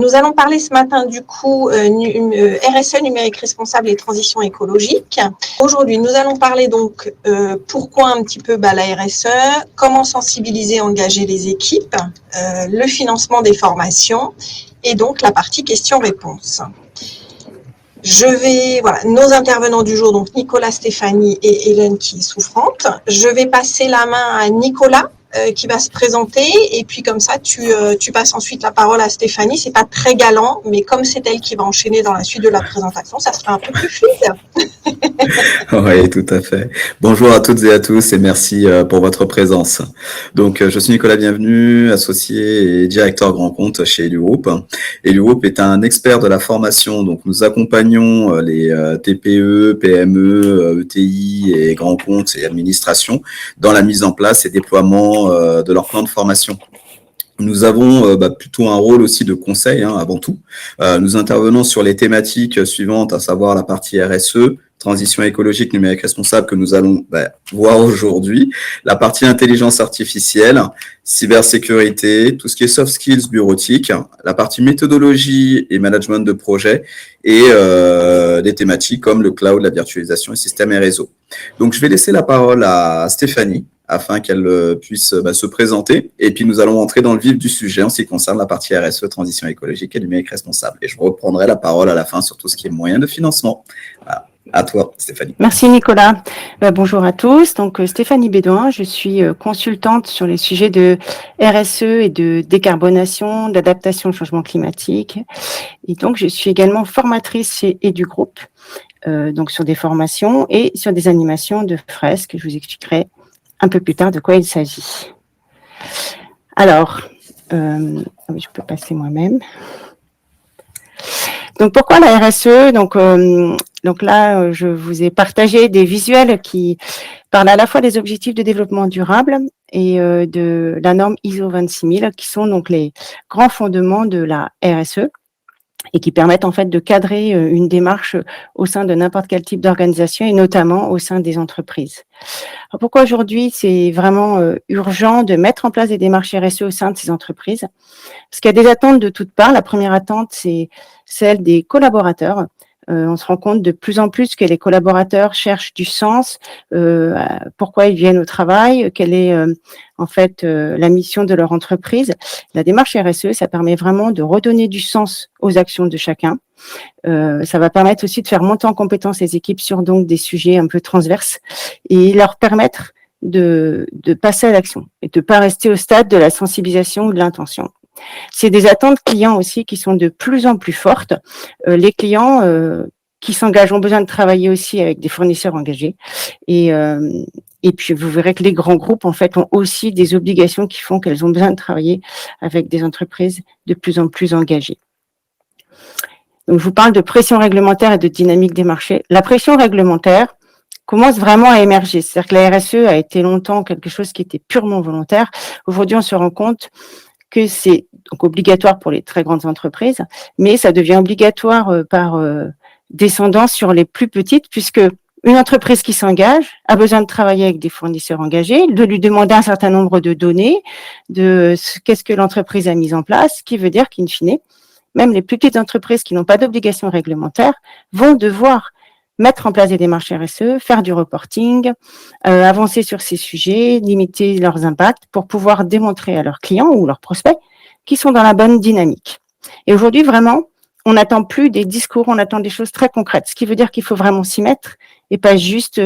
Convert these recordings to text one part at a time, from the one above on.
Nous allons parler ce matin du coup RSE, numérique responsable et transition écologique. Aujourd'hui, nous allons parler donc pourquoi un petit peu la RSE, comment sensibiliser et engager les équipes, le financement des formations et donc la partie questions-réponses. Nos intervenants du jour, donc Nicolas, Stéphanie et Hélène qui est souffrante. Je vais passer la main à Nicolas qui va se présenter et puis comme ça tu passes ensuite la parole à Stéphanie. C'est pas très galant, mais comme c'est elle qui va enchaîner dans la suite de la présentation, ça sera un peu plus fluide. Oui, tout à fait. Bonjour à toutes et à tous et merci pour votre présence. Donc, je suis Nicolas Bienvenu, associé et directeur grand compte chez Eluroup. Eluroup est un expert de la formation, donc nous accompagnons les TPE, PME, ETI et grands comptes et administrations dans la mise en place et déploiement de leur plan de formation. Nous avons plutôt un rôle aussi de conseil avant tout. Nous intervenons sur les thématiques suivantes, à savoir la partie RSE, transition écologique numérique responsable que nous allons voir aujourd'hui, la partie intelligence artificielle, cybersécurité, tout ce qui est soft skills bureautique, la partie méthodologie et management de projet et des thématiques comme le cloud, la virtualisation et système et réseau. Donc, je vais laisser la parole à Stéphanie afin qu'elle puisse se présenter. Et puis, nous allons entrer dans le vif du sujet en ce qui concerne la partie RSE, transition écologique et numérique responsable. Et je reprendrai la parole à la fin sur tout ce qui est moyen de financement. Voilà. À toi, Stéphanie. Merci, Nicolas. Bonjour à tous. Donc, Stéphanie Bédouin, je suis consultante sur les sujets de RSE et de décarbonation, d'adaptation au changement climatique. Et donc, je suis également formatrice chez EduGroup, donc sur des formations et sur des animations de fresques. Je vous expliquerai un peu plus tard de quoi il s'agit. Alors, je peux passer moi-même. Donc, pourquoi la RSE ? Donc là, je vous ai partagé des visuels qui parlent à la fois des objectifs de développement durable et de la norme ISO 26000, qui sont donc les grands fondements de la RSE et qui permettent en fait de cadrer une démarche au sein de n'importe quel type d'organisation et notamment au sein des entreprises. Alors pourquoi aujourd'hui c'est vraiment urgent de mettre en place des démarches RSE au sein de ces entreprises ? Parce qu'il y a des attentes de toutes parts. La première attente, c'est celle des collaborateurs. On se rend compte de plus en plus que les collaborateurs cherchent du sens, pourquoi ils viennent au travail, quelle est en fait la mission de leur entreprise. La démarche RSE, ça permet vraiment de redonner du sens aux actions de chacun. Ça va permettre aussi de faire monter en compétence les équipes sur donc des sujets un peu transverses et leur permettre de passer à l'action et de ne pas rester au stade de la sensibilisation ou de l'intention. C'est des attentes clients aussi qui sont de plus en plus fortes. Les clients qui s'engagent ont besoin de travailler aussi avec des fournisseurs engagés. Et puis, vous verrez que les grands groupes, en fait, ont aussi des obligations qui font qu'elles ont besoin de travailler avec des entreprises de plus en plus engagées. Donc, je vous parle de pression réglementaire et de dynamique des marchés. La pression réglementaire commence vraiment à émerger. C'est-à-dire que la RSE a été longtemps quelque chose qui était purement volontaire. Aujourd'hui, on se rend compte que c'est donc obligatoire pour les très grandes entreprises, mais ça devient obligatoire par descendance sur les plus petites, puisque une entreprise qui s'engage a besoin de travailler avec des fournisseurs engagés, de lui demander un certain nombre de données, de qu'est-ce que l'entreprise a mis en place, ce qui veut dire qu'in fine, même les plus petites entreprises qui n'ont pas d'obligation réglementaire vont devoir mettre en place des démarches RSE, faire du reporting, avancer sur ces sujets, limiter leurs impacts pour pouvoir démontrer à leurs clients ou leurs prospects qu'ils sont dans la bonne dynamique. Et aujourd'hui, vraiment, on n'attend plus des discours, on attend des choses très concrètes, ce qui veut dire qu'il faut vraiment s'y mettre et pas juste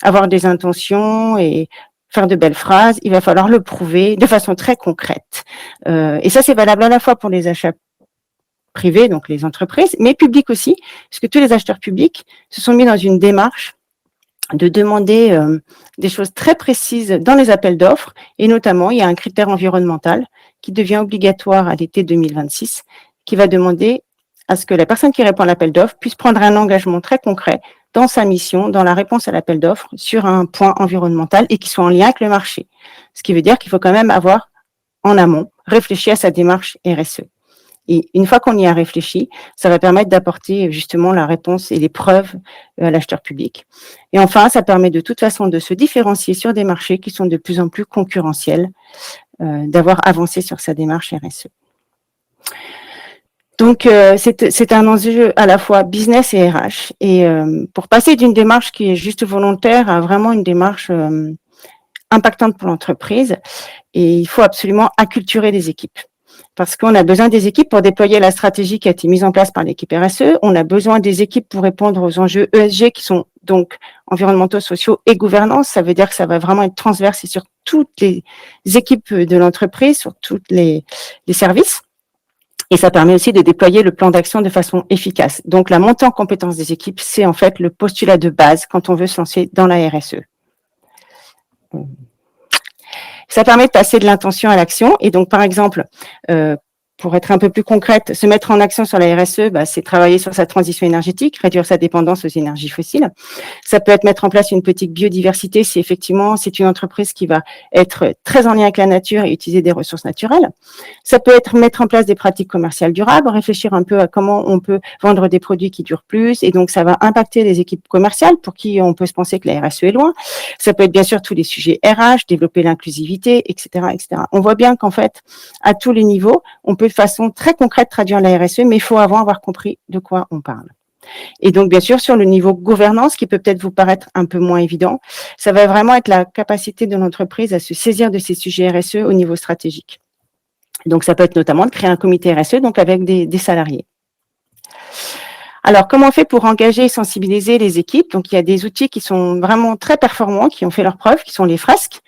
avoir des intentions et faire de belles phrases. Il va falloir le prouver de façon très concrète. Et ça, c'est valable à la fois pour les achats privés, donc les entreprises, mais publics aussi, parce que tous les acheteurs publics se sont mis dans une démarche de demander des choses très précises dans les appels d'offres, et notamment, il y a un critère environnemental qui devient obligatoire à l'été 2026, qui va demander à ce que la personne qui répond à l'appel d'offres puisse prendre un engagement très concret dans sa mission, dans la réponse à l'appel d'offres, sur un point environnemental et qui soit en lien avec le marché. Ce qui veut dire qu'il faut quand même avoir, en amont, réfléchi à sa démarche RSE. Et une fois qu'on y a réfléchi, ça va permettre d'apporter justement la réponse et les preuves à l'acheteur public. Et enfin, ça permet de toute façon de se différencier sur des marchés qui sont de plus en plus concurrentiels, d'avoir avancé sur sa démarche RSE. Donc, c'est un enjeu à la fois business et RH. Et pour passer d'une démarche qui est juste volontaire à vraiment une démarche impactante pour l'entreprise, et il faut absolument acculturer les équipes. Parce qu'on a besoin des équipes pour déployer la stratégie qui a été mise en place par l'équipe RSE. On a besoin des équipes pour répondre aux enjeux ESG qui sont donc environnementaux, sociaux et gouvernance. Ça veut dire que ça va vraiment être transverse et sur toutes les équipes de l'entreprise, sur tous les services. Et ça permet aussi de déployer le plan d'action de façon efficace. Donc, la montée en compétence des équipes, c'est en fait le postulat de base quand on veut se lancer dans la RSE. Ça permet de passer de l'intention à l'action. Et donc, par exemple, pour être un peu plus concrète, se mettre en action sur la RSE, c'est travailler sur sa transition énergétique, réduire sa dépendance aux énergies fossiles. Ça peut être mettre en place une politique biodiversité si effectivement c'est une entreprise qui va être très en lien avec la nature et utiliser des ressources naturelles. Ça peut être mettre en place des pratiques commerciales durables, réfléchir un peu à comment on peut vendre des produits qui durent plus, et donc ça va impacter les équipes commerciales pour qui on peut se penser que la RSE est loin. Ça peut être bien sûr tous les sujets RH, développer l'inclusivité, etc., etc. On voit bien qu'en fait, à tous les niveaux, on peut de façon très concrète traduire la RSE, mais il faut avant avoir compris de quoi on parle. Et donc, bien sûr, sur le niveau gouvernance, qui peut peut-être vous paraître un peu moins évident, ça va vraiment être la capacité de l'entreprise à se saisir de ces sujets RSE au niveau stratégique. Donc, ça peut être notamment de créer un comité RSE, donc avec des salariés. Alors, comment on fait pour engager et sensibiliser les équipes? Donc, il y a des outils qui sont vraiment très performants, qui ont fait leurs preuves, qui sont les fresques.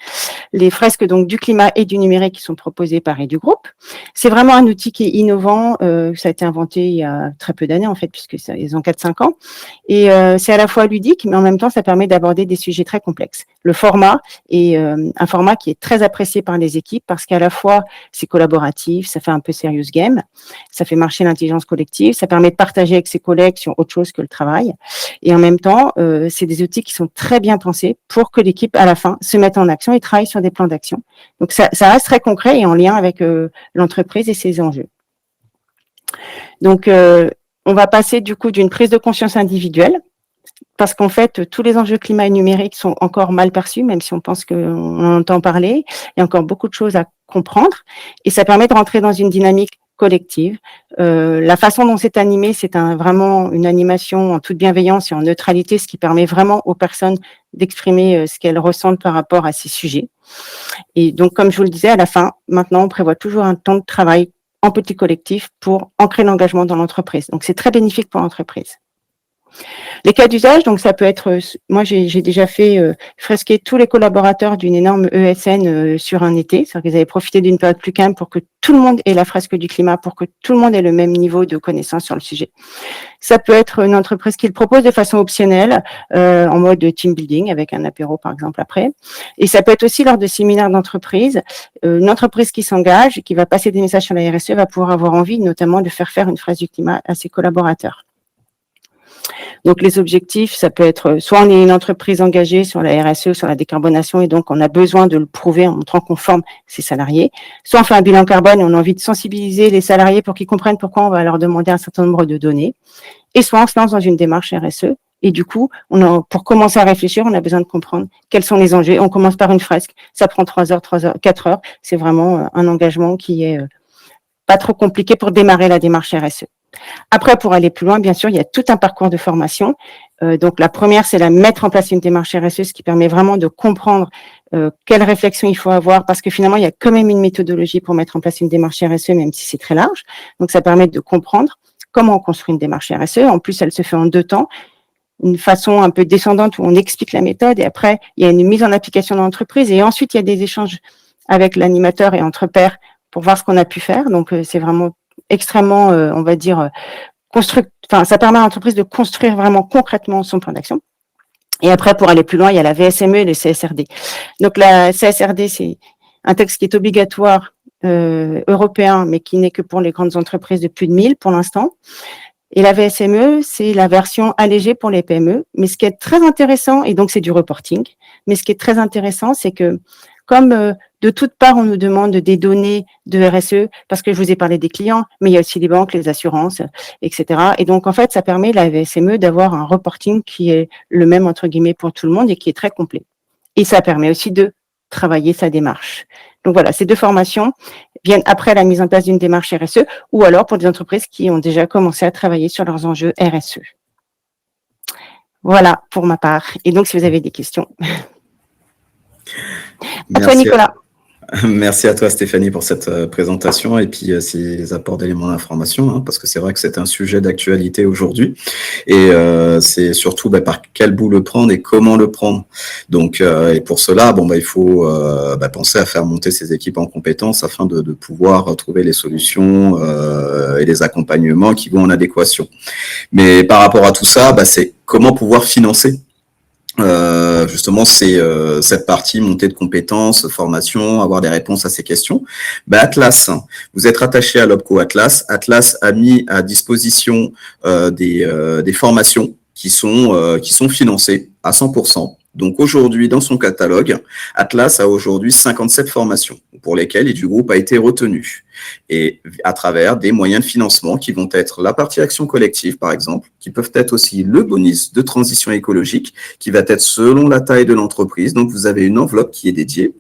Les fresques donc du climat et du numérique qui sont proposées par EduGroup. C'est vraiment un outil qui est innovant. Ça a été inventé il y a très peu d'années, en fait, puisque ils ont 4-5 ans. Et c'est à la fois ludique, mais en même temps, ça permet d'aborder des sujets très complexes. Le format est un format qui est très apprécié par les équipes parce qu'à la fois, c'est collaboratif, ça fait un peu serious game, ça fait marcher l'intelligence collective, ça permet de partager avec ses collègues sur autre chose que le travail. Et en même temps, c'est des outils qui sont très bien pensés pour que l'équipe, à la fin, se mette en action et travaille sur des plans d'action. Donc, ça reste très concret et en lien avec l'entreprise et ses enjeux. Donc, on va passer du coup d'une prise de conscience individuelle, parce qu'en fait, tous les enjeux climat et numérique sont encore mal perçus, même si on pense qu'on en entend parler. Il y a encore beaucoup de choses à comprendre et ça permet de rentrer dans une dynamique collective. La façon dont c'est animé, c'est vraiment une animation en toute bienveillance et en neutralité, ce qui permet vraiment aux personnes d'exprimer ce qu'elles ressentent par rapport à ces sujets. Et donc, comme je vous le disais, à la fin, maintenant, on prévoit toujours un temps de travail en petit collectif pour ancrer l'engagement dans l'entreprise. Donc, c'est très bénéfique pour l'entreprise. Les cas d'usage, donc ça peut être, moi j'ai déjà fait fresquer tous les collaborateurs d'une énorme ESN sur un été, c'est-à-dire qu'ils avaient profité d'une période plus calme pour que tout le monde ait la fresque du climat, pour que tout le monde ait le même niveau de connaissance sur le sujet. Ça peut être une entreprise qui le propose de façon optionnelle, en mode team building, avec un apéro par exemple après. Et ça peut être aussi lors de séminaires d'entreprise. Une entreprise qui s'engage, qui va passer des messages sur la RSE, va pouvoir avoir envie notamment de faire une fresque du climat à ses collaborateurs. Donc, les objectifs, ça peut être soit on est une entreprise engagée sur la RSE, sur la décarbonation, et donc on a besoin de le prouver en montrant qu'on forme ses salariés, soit on fait un bilan carbone et on a envie de sensibiliser les salariés pour qu'ils comprennent pourquoi on va leur demander un certain nombre de données, et soit on se lance dans une démarche RSE, et du coup, pour commencer à réfléchir, on a besoin de comprendre quels sont les enjeux. On commence par une fresque, ça prend 3 heures, 4 heures, c'est vraiment un engagement qui est pas trop compliqué pour démarrer la démarche RSE. Après, pour aller plus loin, bien sûr, il y a tout un parcours de formation. Donc, la première, c'est mettre en place une démarche RSE, ce qui permet vraiment de comprendre quelle réflexion il faut avoir, parce que finalement, il y a quand même une méthodologie pour mettre en place une démarche RSE, même si c'est très large. Donc, ça permet de comprendre comment on construit une démarche RSE. En plus, elle se fait en 2 temps. Une façon un peu descendante où on explique la méthode et après, il y a une mise en application dans l'entreprise et ensuite, il y a des échanges avec l'animateur et entre pairs pour voir ce qu'on a pu faire. Donc, c'est vraiment extrêmement, on va dire, ça permet à l'entreprise de construire vraiment concrètement son plan d'action. Et après, pour aller plus loin, il y a la VSME et le CSRD. Donc, la CSRD, c'est un texte qui est obligatoire européen, mais qui n'est que pour les grandes entreprises de plus de 1000 pour l'instant. Et la VSME, c'est la version allégée pour les PME. Mais ce qui est très intéressant, et donc c'est du reporting, mais ce qui est très intéressant, c'est que comme de toutes parts, on nous demande des données de RSE, parce que je vous ai parlé des clients, mais il y a aussi les banques, les assurances, etc. Et donc, en fait, ça permet, la VSME, d'avoir un reporting qui est le même, entre guillemets, pour tout le monde et qui est très complet. Et ça permet aussi de travailler sa démarche. Donc voilà, ces 2 formations, viennent après la mise en place d'une démarche RSE, ou alors pour des entreprises qui ont déjà commencé à travailler sur leurs enjeux RSE. Voilà pour ma part. Et donc, si vous avez des questions. À toi, Nicolas. Merci à toi, Stéphanie, pour cette présentation et puis ces apports d'éléments d'information, hein, parce que c'est vrai que c'est un sujet d'actualité aujourd'hui et c'est surtout par quel bout le prendre et comment le prendre. Donc, et pour cela, il faut penser à faire monter ces équipes en compétences afin de pouvoir trouver les solutions et les accompagnements qui vont en adéquation. Mais par rapport à tout ça, c'est comment pouvoir financer justement cette partie montée de compétences, formation, avoir des réponses à ces questions. Atlas, vous êtes rattaché à l'OPCO Atlas. Atlas a mis à disposition des formations qui sont financées à 100%. Donc aujourd'hui, dans son catalogue, Atlas a aujourd'hui 57 formations pour lesquelles et du groupe a été retenu. Et à travers des moyens de financement qui vont être la partie action collective, par exemple, qui peuvent être aussi le bonus de transition écologique, qui va être selon la taille de l'entreprise. Donc vous avez une enveloppe qui est dédiée.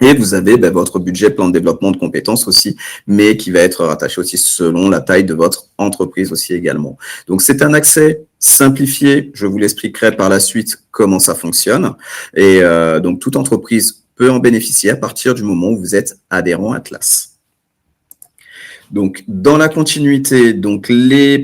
Et vous avez votre budget plan de développement de compétences aussi, mais qui va être rattaché aussi selon la taille de votre entreprise aussi également. Donc, c'est un accès simplifié. Je vous l'expliquerai par la suite comment ça fonctionne. Et donc, toute entreprise peut en bénéficier à partir du moment où vous êtes adhérent Atlas. Donc, dans la continuité,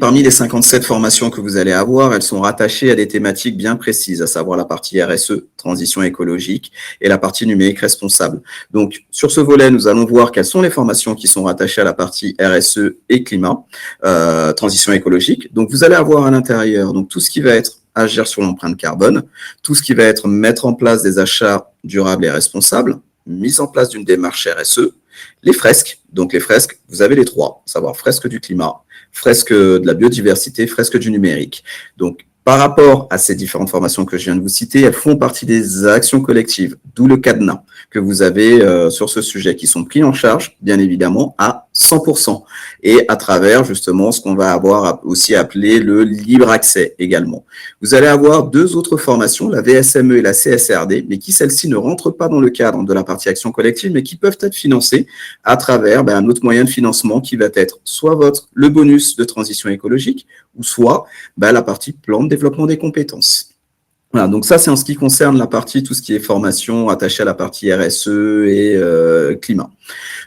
parmi les 57 formations que vous allez avoir, elles sont rattachées à des thématiques bien précises, à savoir la partie RSE, transition écologique, et la partie numérique responsable. Donc, sur ce volet, nous allons voir quelles sont les formations qui sont rattachées à la partie RSE et climat, transition écologique. Donc, vous allez avoir à l'intérieur tout ce qui va être agir sur l'empreinte carbone, tout ce qui va être mettre en place des achats durables et responsables, mise en place d'une démarche RSE, les fresques. Donc, les fresques, vous avez les trois, à savoir fresque du climat, fresque de la biodiversité, fresque du numérique. Donc, par rapport à ces différentes formations que je viens de vous citer, elles font partie des actions collectives, d'où le cadenas que vous avez sur ce sujet, qui sont pris en charge, bien évidemment, à 100%. Et à travers, justement, ce qu'on va avoir aussi appelé le libre accès également. Vous allez avoir deux autres formations, la VSME et la CSRD, mais qui, celles-ci, ne rentrent pas dans le cadre de la partie action collective, mais qui peuvent être financées à travers un autre moyen de financement qui va être soit le bonus de transition écologique, ou soit la partie plan de développement des compétences. Voilà, donc ça, c'est en ce qui concerne la partie, tout ce qui est formation attachée à la partie RSE et climat.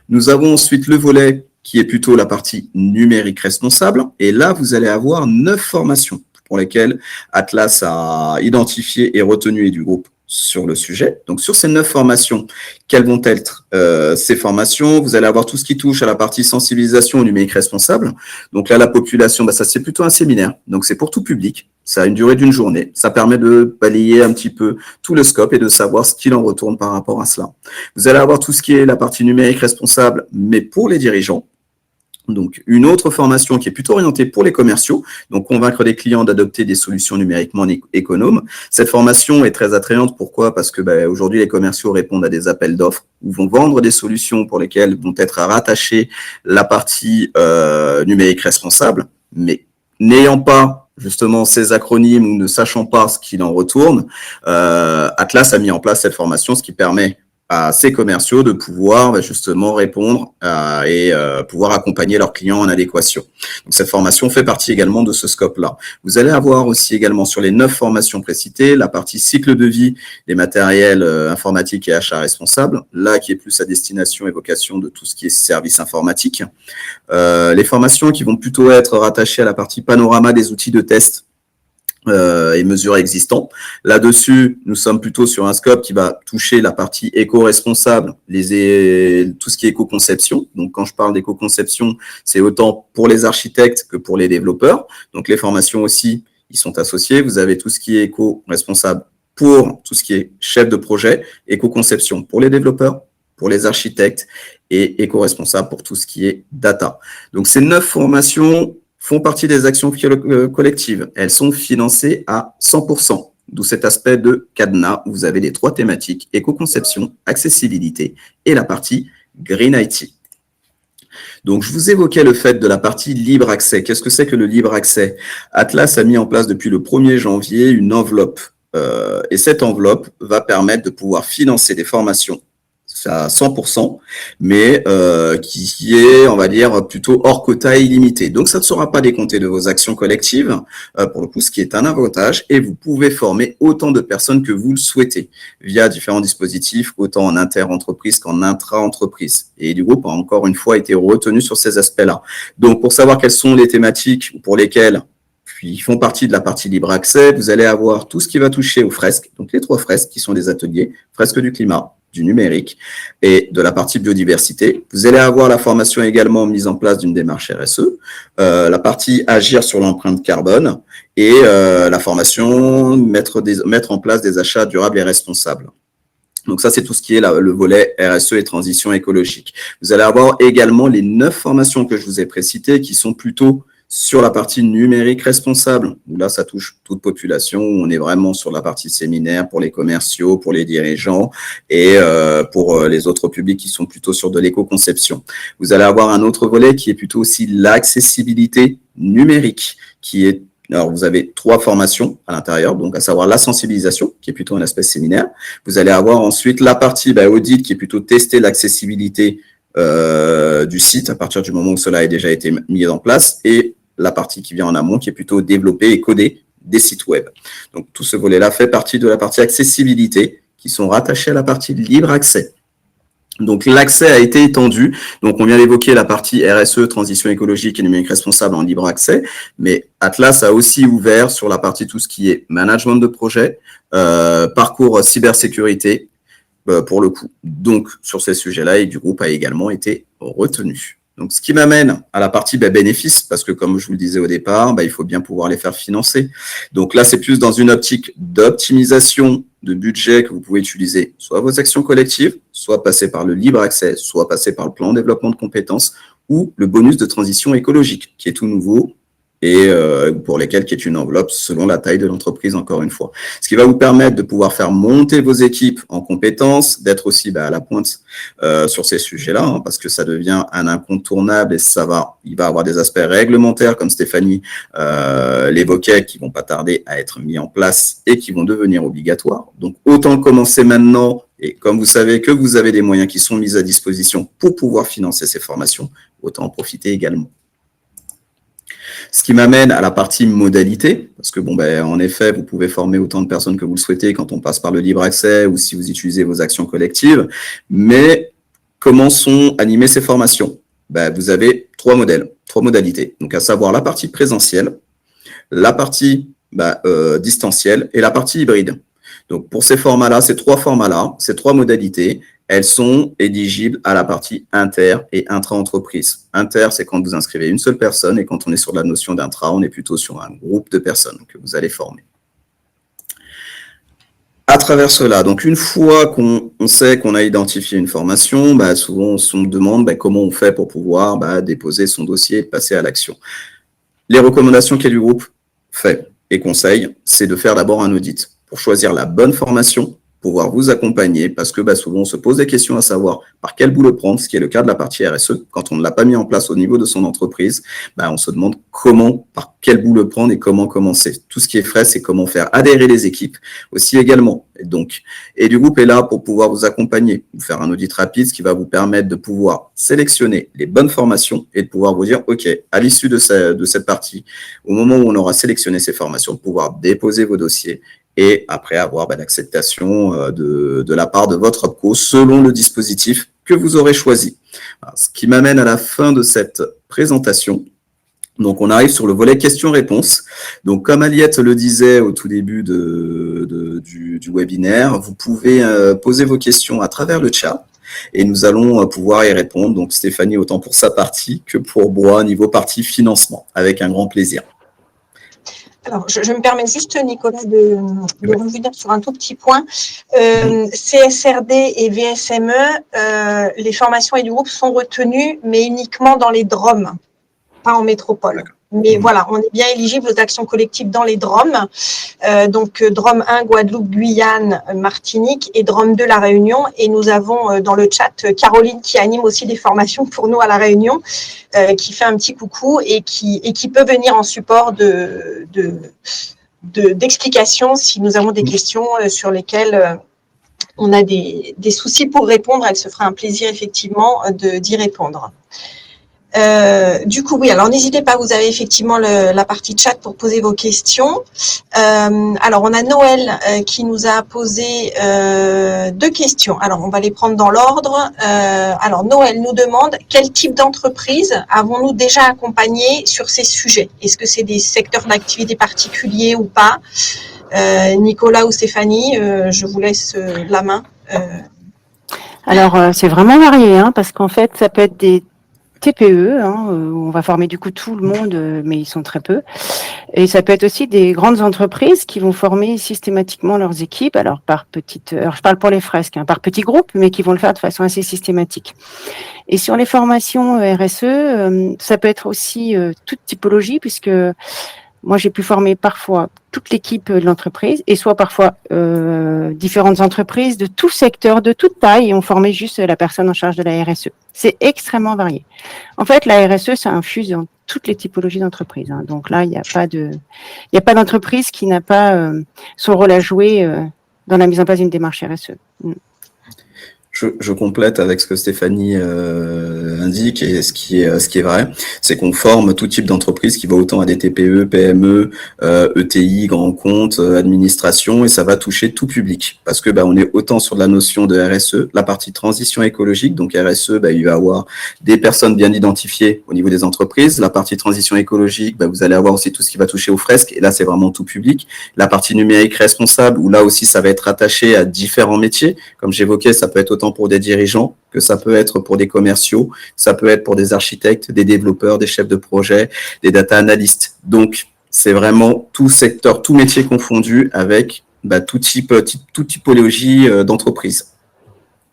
Nous avons ensuite le volet qui est plutôt la partie numérique responsable. Et là, vous allez avoir 9 formations pour lesquelles Atlas a identifié et retenu du groupe sur le sujet. Donc, sur ces 9 formations, quelles vont être ces formations? Vous allez avoir tout ce qui touche à la partie sensibilisation au numérique responsable. Donc là, la population, ça c'est plutôt un séminaire. Donc, c'est pour tout public. Ça a une durée d'une journée. Ça permet de balayer un petit peu tout le scope et de savoir ce qu'il en retourne par rapport à cela. Vous allez avoir tout ce qui est la partie numérique responsable, mais pour les dirigeants. Donc, une autre formation qui est plutôt orientée pour les commerciaux, donc convaincre les clients d'adopter des solutions numériquement économes. Cette formation est très attrayante. Pourquoi? Parce que aujourd'hui, les commerciaux répondent à des appels d'offres ou vont vendre des solutions pour lesquelles vont être rattachées la partie numérique responsable, mais n'ayant pas justement ces acronymes ou ne sachant pas ce qu'il en retourne, Atlas a mis en place cette formation, ce qui permet à ces commerciaux de pouvoir justement répondre et pouvoir accompagner leurs clients en adéquation. Donc, cette formation fait partie également de ce scope-là. Vous allez avoir aussi également sur les 9 formations précitées, la partie cycle de vie des matériels informatiques et achats responsables, là qui est plus à destination et vocation de tout ce qui est services informatiques. Les formations qui vont plutôt être rattachées à la partie panorama des outils de test et mesures existants. Là-dessus, nous sommes plutôt sur un scope qui va toucher la partie éco-responsable, tout ce qui est éco-conception. Donc, quand je parle d'éco-conception, c'est autant pour les architectes que pour les développeurs. Donc, les formations aussi, ils sont associés. Vous avez tout ce qui est éco-responsable pour tout ce qui est chef de projet, éco-conception pour les développeurs, pour les architectes et éco-responsable pour tout ce qui est data. Donc, ces 9 formations font partie des actions collectives. Elles sont financées à 100%, d'où cet aspect de cadenas où vous avez les 3 thématiques, éco-conception, accessibilité et la partie Green IT. Donc, je vous évoquais le fait de la partie libre accès. Qu'est-ce que c'est que le libre accès? Atlas a mis en place depuis le 1er janvier une enveloppe et cette enveloppe va permettre de pouvoir financer des formations c'est à 100%, mais qui est, on va dire, plutôt hors quota et illimité. Donc, ça ne sera pas décompté de vos actions collectives, pour le coup, ce qui est un avantage, et vous pouvez former autant de personnes que vous le souhaitez via différents dispositifs, autant en inter-entreprise qu'en intra-entreprise. Et du groupe a encore une fois été retenu sur ces aspects-là. Donc, pour savoir quelles sont les thématiques pour lesquelles ils font partie de la partie libre accès, vous allez avoir tout ce qui va toucher aux fresques, donc les 3 fresques qui sont des ateliers, fresques du climat, du numérique et de la partie biodiversité. Vous allez avoir la formation également mise en place d'une démarche RSE, la partie agir sur l'empreinte carbone et la formation mettre en place des achats durables et responsables. Donc ça, c'est tout ce qui est le volet RSE et transition écologique. Vous allez avoir également les 9 formations que je vous ai précitées qui sont plutôt sur la partie numérique responsable, où là, ça touche toute population, où on est vraiment sur la partie séminaire pour les commerciaux, pour les dirigeants et pour les autres publics qui sont plutôt sur de l'éco-conception. Vous allez avoir un autre volet qui est plutôt aussi l'accessibilité numérique, qui est alors, vous avez 3 formations à l'intérieur, donc à savoir la sensibilisation, qui est plutôt un aspect séminaire. Vous allez avoir ensuite la partie audit, qui est plutôt tester l'accessibilité du site à partir du moment où cela a déjà été mis en place, et la partie qui vient en amont, qui est plutôt développer et coder des sites web. Donc, tout ce volet-là fait partie de la partie accessibilité, qui sont rattachés à la partie libre accès. Donc, l'accès a été étendu. Donc, on vient d'évoquer la partie RSE, transition écologique et numérique responsable en libre accès, mais Atlas a aussi ouvert sur la partie tout ce qui est management de projet, parcours cybersécurité, pour le coup. Donc, sur ces sujets-là, et du groupe a également été retenu. Donc, ce qui m'amène à la partie bénéfices, parce que comme je vous le disais au départ, il faut bien pouvoir les faire financer. Donc là, c'est plus dans une optique d'optimisation de budget que vous pouvez utiliser soit vos actions collectives, soit passer par le libre accès, soit passer par le plan de développement de compétences ou le bonus de transition écologique, qui est tout nouveau et pour lesquels qui est une enveloppe selon la taille de l'entreprise, encore une fois. Ce qui va vous permettre de pouvoir faire monter vos équipes en compétences, d'être aussi à la pointe sur ces sujets-là, parce que ça devient un incontournable et il va avoir des aspects réglementaires, comme Stéphanie l'évoquait, qui vont pas tarder à être mis en place et qui vont devenir obligatoires. Donc, autant commencer maintenant. Et comme vous savez que vous avez des moyens qui sont mis à disposition pour pouvoir financer ces formations, autant en profiter également. Ce qui m'amène à la partie modalité, parce que en effet, vous pouvez former autant de personnes que vous le souhaitez quand on passe par le libre accès ou si vous utilisez vos actions collectives. Mais comment sont animées ces formations? Vous avez 3 modalités. Donc, à savoir la partie présentielle, la partie distancielle et la partie hybride. Donc, pour ces formats-là, ces 3 formats-là, ces 3 modalités, elles sont éligibles à la partie inter et intra-entreprise. Inter, c'est quand vous inscrivez une seule personne, et quand on est sur la notion d'intra, on est plutôt sur un groupe de personnes que vous allez former. À travers cela, donc une fois qu'on sait qu'on a identifié une formation, souvent on se demande comment on fait pour pouvoir déposer son dossier et passer à l'action. Les recommandations qu'Elu Group fait et conseille, c'est de faire d'abord un audit pour choisir la bonne formation, pouvoir vous accompagner, parce que souvent on se pose des questions à savoir par quel bout le prendre, ce qui est le cas de la partie RSE. Quand on ne l'a pas mis en place au niveau de son entreprise, on se demande par quel bout le prendre et comment commencer. Tout ce qui est frais, c'est comment faire adhérer les équipes aussi également. Et du groupe est là pour pouvoir vous accompagner, vous faire un audit rapide, ce qui va vous permettre de pouvoir sélectionner les bonnes formations et de pouvoir vous dire, OK, à l'issue de cette partie, au moment où on aura sélectionné ces formations, de pouvoir déposer vos dossiers et après avoir l'acceptation de la part de votre OPCO selon le dispositif que vous aurez choisi. Alors, ce qui m'amène à la fin de cette présentation. Donc, on arrive sur le volet questions-réponses. Donc, comme Aliette le disait au tout début du webinaire, vous pouvez poser vos questions à travers le chat et nous allons pouvoir y répondre. Donc, Stéphanie, autant pour sa partie que pour moi, niveau partie financement, avec un grand plaisir. Alors, je me permets juste, Nicolas, de revenir sur un tout petit point. CSRD et VSME, les formations et du groupe sont retenues, mais uniquement dans les DROM, pas en métropole. Mais voilà, on est bien éligible aux actions collectives dans les DROM. Donc, DROM 1, Guadeloupe, Guyane, Martinique et DROM 2, La Réunion. Et nous avons dans le chat Caroline qui anime aussi des formations pour nous à La Réunion, qui fait un petit coucou et qui peut venir en support d'explications si nous avons des questions sur lesquelles on a des soucis pour répondre, elle se fera un plaisir effectivement d'y répondre. Du coup, oui, alors n'hésitez pas, vous avez effectivement la partie chat pour poser vos questions. Alors, on a Noël qui nous a posé 2 questions. Alors, on va les prendre dans l'ordre. Alors, Noël nous demande quel type d'entreprise avons-nous déjà accompagné sur ces sujets? Est-ce que c'est des secteurs d'activité particuliers ou pas? Nicolas ou Stéphanie, je vous laisse la main. Alors, c'est vraiment varié, hein, parce qu'en fait, ça peut être des TPE, où on va former du coup tout le monde, mais ils sont très peu. Et ça peut être aussi des grandes entreprises qui vont former systématiquement leurs équipes, alors je parle pour les fresques, hein, par petits groupes, mais qui vont le faire de façon assez systématique. Et sur les formations RSE, ça peut être aussi toute typologie, puisque moi, j'ai pu former parfois toute l'équipe de l'entreprise et soit parfois différentes entreprises de tout secteur, de toute taille, et on formait juste la personne en charge de la RSE. C'est extrêmement varié. En fait, la RSE, ça infuse dans toutes les typologies d'entreprises. Hein. Donc là, il n'y a pas d'entreprise qui n'a pas son rôle à jouer dans la mise en place d'une démarche RSE. Je complète avec ce que Stéphanie indique et ce qui est vrai, c'est qu'on forme tout type d'entreprise qui va autant à des TPE, PME, ETI, grands comptes, administration, et ça va toucher tout public parce que on est autant sur la notion de RSE, la partie transition écologique, donc RSE, il va y avoir des personnes bien identifiées au niveau des entreprises, la partie transition écologique, vous allez avoir aussi tout ce qui va toucher aux fresques, et là c'est vraiment tout public, la partie numérique responsable, où là aussi ça va être attaché à différents métiers, comme j'évoquais, ça peut être autant pour des dirigeants, que ça peut être pour des commerciaux, ça peut être pour des architectes, des développeurs, des chefs de projet, des data analystes. Donc, c'est vraiment tout secteur, tout métier confondu avec toute typologie d'entreprise.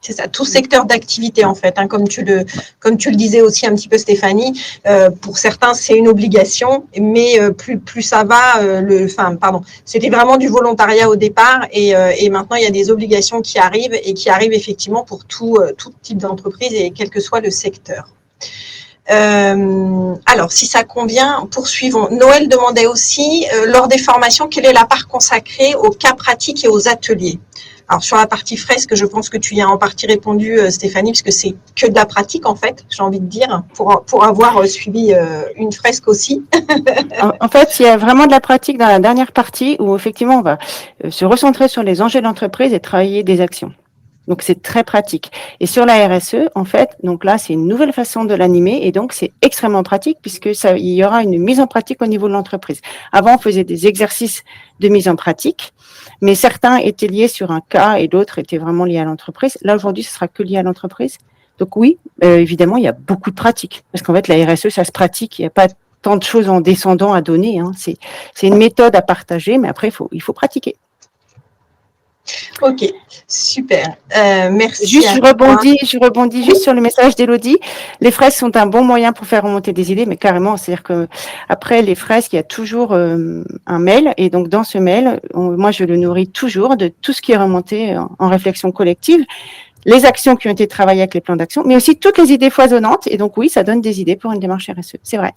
C'est ça, tout secteur d'activité en fait, hein, comme tu le disais aussi un petit peu Stéphanie, pour certains c'est une obligation, mais plus ça va, c'était vraiment du volontariat au départ et maintenant il y a des obligations qui arrivent et qui arrivent effectivement pour tout type d'entreprise et quel que soit le secteur. Alors, si ça convient, poursuivons. Noël demandait aussi, lors des formations, quelle est la part consacrée aux cas pratiques et aux ateliers? Alors, sur la partie fresque, je pense que tu y as en partie répondu, Stéphanie, parce que c'est que de la pratique, en fait, j'ai envie de dire, pour avoir suivi une fresque aussi. En fait, il y a vraiment de la pratique dans la dernière partie où, effectivement, on va se recentrer sur les enjeux de l'entreprise et travailler des actions. Donc, c'est très pratique. Et sur la RSE, en fait, donc là, c'est une nouvelle façon de l'animer et donc, c'est extrêmement pratique puisque il y aura une mise en pratique au niveau de l'entreprise. Avant, on faisait des exercices de mise en pratique, mais certains étaient liés sur un cas et d'autres étaient vraiment liés à l'entreprise. Là, aujourd'hui, ce sera que lié à l'entreprise. Donc, oui, évidemment, il y a beaucoup de pratiques parce qu'en fait, la RSE, ça se pratique. Il n'y a pas tant de choses en descendant à donner. Hein. C'est une méthode à partager, mais après, il faut pratiquer. Ok, super. Merci. Juste, je rebondis juste sur le message d'Élodie. Les fresques sont un bon moyen pour faire remonter des idées, mais carrément, c'est-à-dire que après les fresques, il y a toujours un mail, et donc dans ce mail, moi je le nourris toujours de tout ce qui est remonté en réflexion collective, les actions qui ont été travaillées avec les plans d'action, mais aussi toutes les idées foisonnantes. Et donc oui, ça donne des idées pour une démarche RSE. C'est vrai.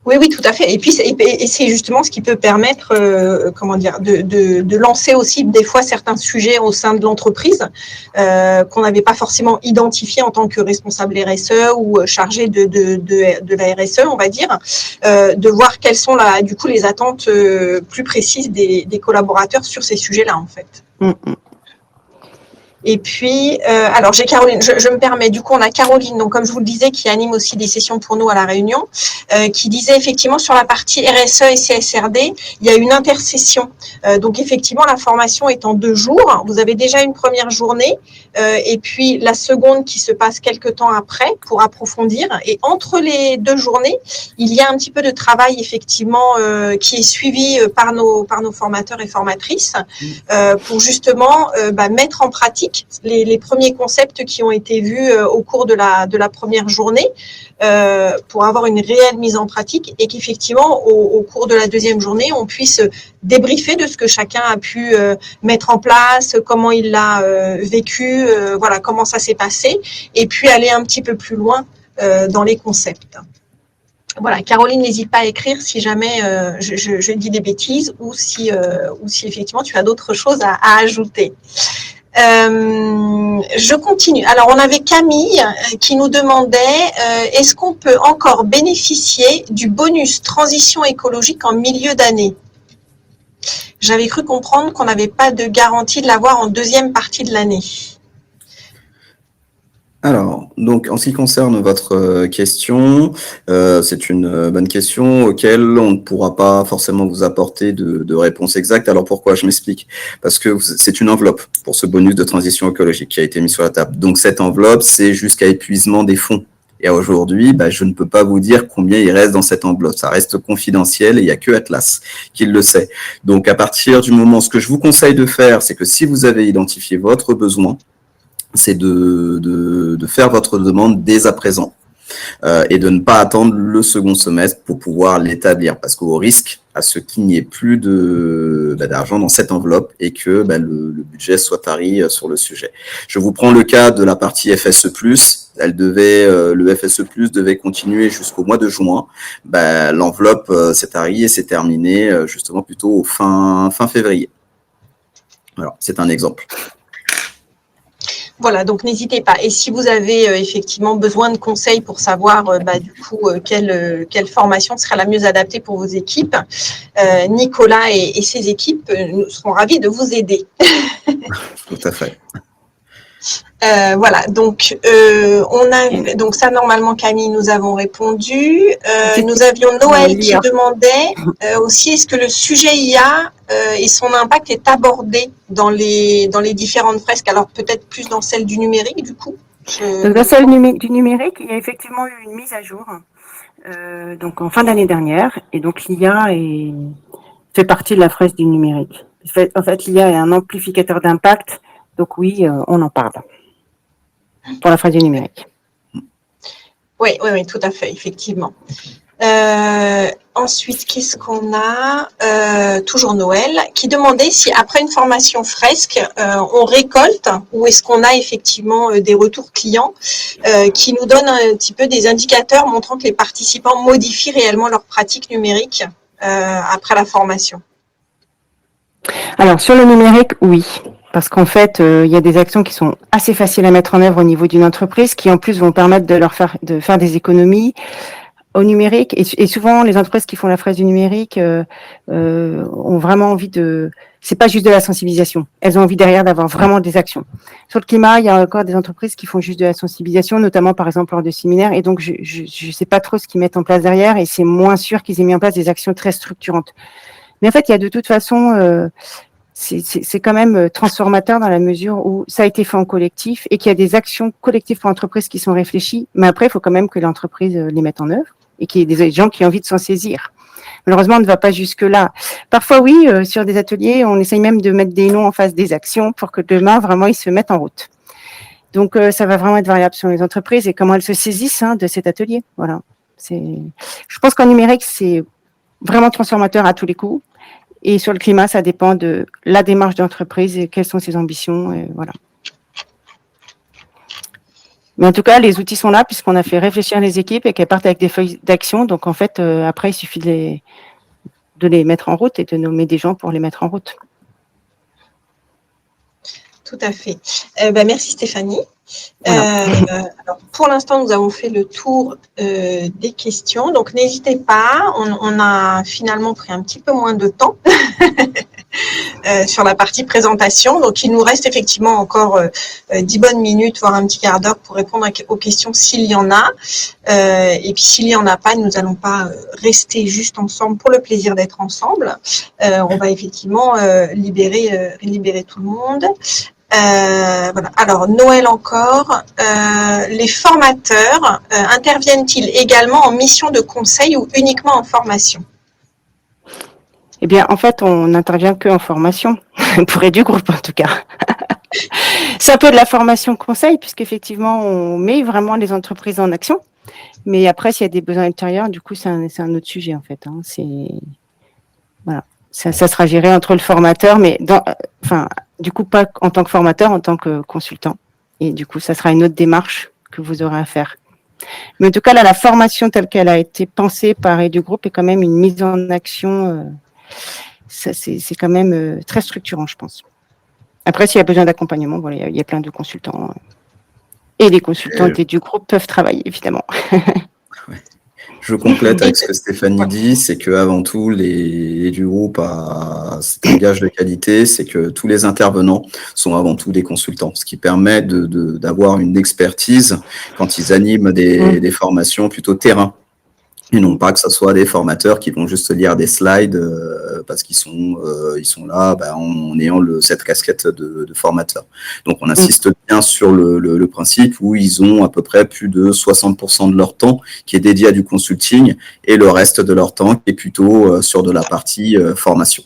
Oui, tout à fait. Et puis, c'est justement ce qui peut permettre, de lancer aussi des fois certains sujets au sein de l'entreprise qu'on n'avait pas forcément identifiés en tant que responsable RSE ou chargé de la RSE, on va dire, de voir quelles sont du coup les attentes plus précises des collaborateurs sur ces sujets-là, en fait. Et puis, alors j'ai Caroline, je me permets, du coup on a Caroline, donc comme je vous le disais, qui anime aussi des sessions pour nous à la Réunion, qui disait effectivement sur la partie RSE et CSRD, il y a une intersession. Donc effectivement, la formation est en 2 jours. Vous avez déjà une première journée et puis la seconde qui se passe quelques temps après pour approfondir. Et entre les 2 journées, il y a un petit peu de travail effectivement qui est suivi par nos formateurs et formatrices pour justement mettre en pratique les premiers concepts qui ont été vus au cours de la première journée pour avoir une réelle mise en pratique et qu'effectivement, au cours de la deuxième journée, on puisse débriefer de ce que chacun a pu mettre en place, comment il l'a vécu, voilà, comment ça s'est passé, et puis aller un petit peu plus loin dans les concepts. Voilà, Caroline, n'hésite pas à écrire si jamais je dis des bêtises ou si effectivement tu as d'autres choses à ajouter. Je continue. Alors, on avait Camille qui nous demandait est-ce qu'on peut encore bénéficier du bonus transition écologique en milieu d'année? J'avais cru comprendre qu'on n'avait pas de garantie de l'avoir en deuxième partie de l'année. Alors, donc en ce qui concerne votre question, c'est une bonne question auquel on ne pourra pas forcément vous apporter de réponse exacte. Alors pourquoi? Je m'explique. Parce que c'est une enveloppe pour ce bonus de transition écologique qui a été mis sur la table. Donc cette enveloppe, c'est jusqu'à épuisement des fonds. Et aujourd'hui, je ne peux pas vous dire combien il reste dans cette enveloppe. Ça reste confidentiel et il n'y a que Atlas qui le sait. Donc à partir du moment, ce que je vous conseille de faire, c'est que si vous avez identifié votre besoin, c'est de faire votre demande dès à présent et de ne pas attendre le second semestre pour pouvoir l'établir, parce qu'au risque à ce qu'il n'y ait plus d'argent dans cette enveloppe et que le budget soit tari sur le sujet. Je vous prends le cas de la partie FSE+. Le FSE+ devait continuer jusqu'au mois de juin. L'enveloppe s'est tarie et s'est terminée justement plutôt au fin février. Alors, c'est un exemple. Voilà, donc n'hésitez pas. Et si vous avez effectivement besoin de conseils pour savoir quelle formation sera la mieux adaptée pour vos équipes, Nicolas et ses équipes nous seront ravis de vous aider. Tout à fait. Voilà, donc donc ça normalement Camille, nous avons répondu. Nous avions Noël qui demandait aussi est-ce que le sujet IA et son impact est abordé dans les différentes fresques, alors peut-être plus dans celle du numérique du coup. Dans celle du numérique, il y a effectivement eu une mise à jour donc en fin d'année dernière, et donc l'IA fait partie de la fresque du numérique. En fait, l'IA est un amplificateur d'impact, donc oui, on en parle pour la fresque du numérique. Oui, tout à fait, effectivement. Ensuite, qu'est-ce qu'on a? Toujours Noël, qui demandait si après une formation fresque, on récolte ou est-ce qu'on a effectivement des retours clients qui nous donnent un petit peu des indicateurs montrant que les participants modifient réellement leurs pratiques numériques après la formation. Alors, sur le numérique, oui. Parce qu'en fait, il y a des actions qui sont assez faciles à mettre en œuvre au niveau d'une entreprise, qui en plus vont permettre de faire des économies au numérique. Et souvent, les entreprises qui font la fresque du numérique ont vraiment envie c'est pas juste de la sensibilisation. Elles ont envie derrière d'avoir vraiment des actions. Sur le climat, il y a encore des entreprises qui font juste de la sensibilisation, notamment par exemple lors de séminaires. Et donc, je sais pas trop ce qu'ils mettent en place derrière, et c'est moins sûr qu'ils aient mis en place des actions très structurantes. Mais en fait, il y a de toute façon c'est quand même transformateur dans la mesure où ça a été fait en collectif et qu'il y a des actions collectives pour l'entreprise qui sont réfléchies. Mais après, il faut quand même que l'entreprise les mette en œuvre et qu'il y ait des gens qui ont envie de s'en saisir. Malheureusement, on ne va pas jusque-là. Parfois, oui, sur des ateliers, on essaye même de mettre des noms en face des actions pour que demain, vraiment, ils se mettent en route. Donc, ça va vraiment être variable sur les entreprises et comment elles se saisissent de cet atelier. Voilà. Je pense qu'en numérique, c'est vraiment transformateur à tous les coups. Et sur le climat, ça dépend de la démarche d'entreprise et quelles sont ses ambitions. Et voilà. Mais en tout cas, les outils sont là puisqu'on a fait réfléchir les équipes et qu'elles partent avec des feuilles d'action. Donc, en fait, après, il suffit de les mettre en route et de nommer des gens pour les mettre en route. Tout à fait. Merci Stéphanie. Voilà. Alors, pour l'instant, nous avons fait le tour des questions. Donc, n'hésitez pas. On a finalement pris un petit peu moins de temps sur la partie présentation. Donc, il nous reste effectivement encore 10 bonnes minutes, voire un petit quart d'heure pour répondre aux questions s'il y en a. Et puis, s'il n'y en a pas, nous n'allons pas rester juste ensemble pour le plaisir d'être ensemble. On va effectivement libérer tout le monde. Voilà. Alors, Noël encore, les formateurs interviennent-ils également en mission de conseil ou uniquement en formation? Eh bien, en fait, on n'intervient que en formation, pour du groupe en tout cas. C'est un peu de la formation conseil, puisqu'effectivement, on met vraiment les entreprises en action. Mais après, s'il y a des besoins ultérieurs, du coup, c'est un autre sujet en fait. Voilà. Ça sera géré entre le formateur, mais du coup, pas en tant que formateur, en tant que consultant. Et du coup, ça sera une autre démarche que vous aurez à faire. Mais en tout cas, là, la formation telle qu'elle a été pensée par EduGroup est quand même une mise en action. C'est quand même très structurant, je pense. Après, s'il y a besoin d'accompagnement, voilà, il y a plein de consultants. Et les consultants du groupe peuvent travailler, évidemment. Je complète avec ce que Stéphanie dit, c'est qu'avant tout, les du groupe, c'est un gage de qualité, c'est que tous les intervenants sont avant tout des consultants, ce qui permet d'avoir une expertise quand ils animent des formations plutôt terrain. Et non pas que ce soit des formateurs qui vont juste lire des slides parce qu'ils sont là en ayant cette casquette de formateur. Donc on insiste bien sur le principe où ils ont à peu près plus de 60% de leur temps qui est dédié à du consulting et le reste de leur temps qui est plutôt sur de la partie formation.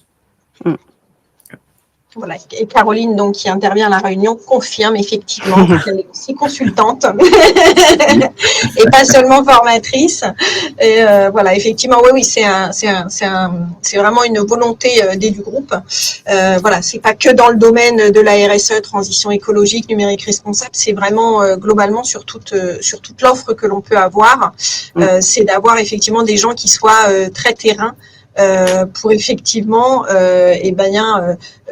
Voilà. Et Caroline, donc, qui intervient à la réunion, confirme effectivement qu'elle est aussi consultante et pas seulement formatrice. Et voilà, effectivement, oui, c'est vraiment une volonté du groupe. Voilà, c'est pas que dans le domaine de la RSE, transition écologique, numérique responsable, c'est vraiment globalement sur toute l'offre que l'on peut avoir. C'est d'avoir effectivement des gens qui soient très terrain. Pour effectivement,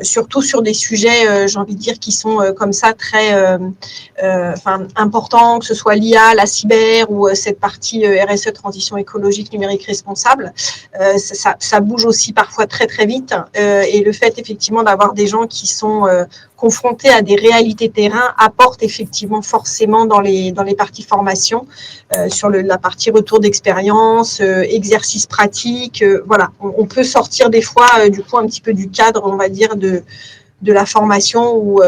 surtout sur des sujets, j'ai envie de dire, qui sont comme ça très importants, que ce soit l'IA, la cyber ou cette partie RSE, transition écologique, numérique responsable, ça bouge aussi parfois très très vite. Et le fait effectivement d'avoir des gens qui sont confrontés à des réalités terrain apporte effectivement forcément dans les parties formation, sur la partie retour d'expérience, exercice pratique, voilà. On peut sortir des fois du coup un petit peu du cadre, on va dire, de la formation ou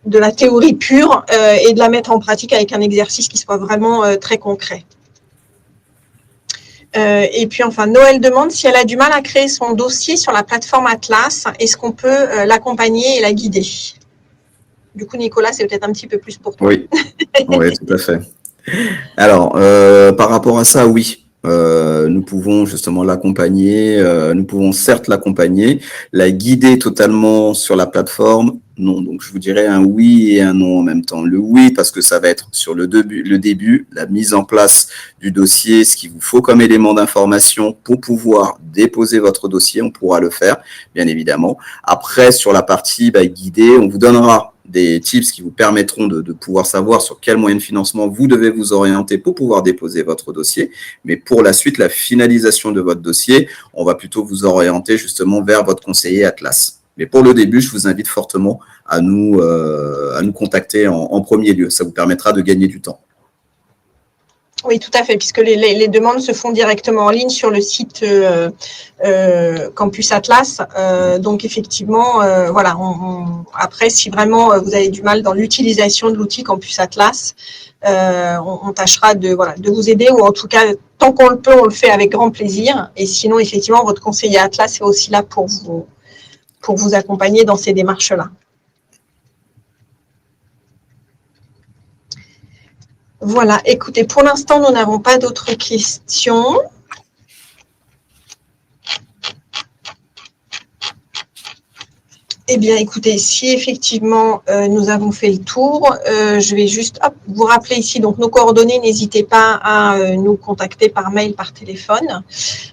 de la théorie pure et de la mettre en pratique avec un exercice qui soit vraiment très concret. Et puis enfin, Noël demande si elle a du mal à créer son dossier sur la plateforme Atlas, est-ce qu'on peut l'accompagner et la guider? Du coup, Nicolas, c'est peut-être un petit peu plus pour toi. Oui, oui, tout à fait. Alors, par rapport à ça, oui. Nous pouvons justement l'accompagner, nous pouvons certes l'accompagner, la guider totalement sur la plateforme, non. Donc, je vous dirais un oui et un non en même temps. Le oui, parce que ça va être sur le début, la mise en place du dossier, ce qu'il vous faut comme élément d'information pour pouvoir déposer votre dossier, on pourra le faire, bien évidemment. Après, sur la partie guidée, on vous donnera des tips qui vous permettront de pouvoir savoir sur quel moyen de financement vous devez vous orienter pour pouvoir déposer votre dossier. Mais pour la suite, la finalisation de votre dossier, on va plutôt vous orienter justement vers votre conseiller Atlas. Mais pour le début, je vous invite fortement à nous contacter en premier lieu. Ça vous permettra de gagner du temps. Oui, tout à fait, puisque les demandes se font directement en ligne sur le site Campus Atlas. Donc, effectivement, voilà. Après, si vraiment vous avez du mal dans l'utilisation de l'outil Campus Atlas, on tâchera de vous aider, ou en tout cas, tant qu'on le peut, on le fait avec grand plaisir. Et sinon, effectivement, votre conseiller Atlas est aussi là pour vous accompagner dans ces démarches-là. Voilà, écoutez, pour l'instant, nous n'avons pas d'autres questions. Eh bien, écoutez, si effectivement nous avons fait le tour, je vais juste vous rappeler ici donc nos coordonnées. N'hésitez pas à nous contacter par mail, par téléphone.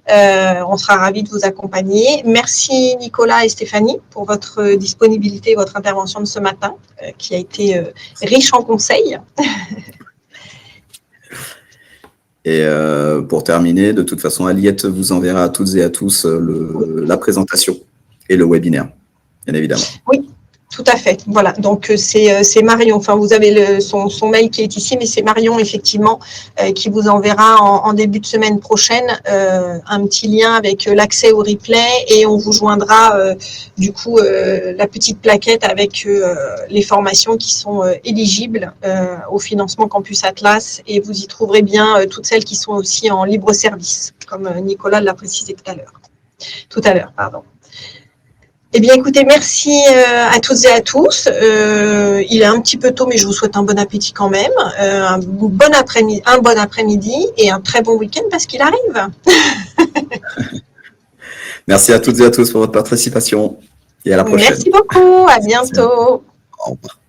On sera ravis de vous accompagner. Merci Nicolas et Stéphanie pour votre disponibilité, votre intervention de ce matin, qui a été riche en conseils. Et pour terminer, de toute façon, Aliette vous enverra à toutes et à tous la présentation et le webinaire, bien évidemment. Oui, tout à fait. Voilà, donc c'est Marion. Enfin, vous avez son mail qui est ici, mais c'est Marion, effectivement, qui vous enverra en début de semaine prochaine un petit lien avec l'accès au replay, et on vous joindra du coup la petite plaquette avec les formations qui sont éligibles au financement Campus Atlas, et vous y trouverez bien toutes celles qui sont aussi en libre service, comme Nicolas l'a précisé tout à l'heure. Eh bien, écoutez, merci à toutes et à tous. Il est un petit peu tôt, mais je vous souhaite un bon appétit quand même, un bon après-midi et un très bon week-end parce qu'il arrive. Merci à toutes et à tous pour votre participation et à la prochaine. Merci beaucoup, à bientôt. Au revoir.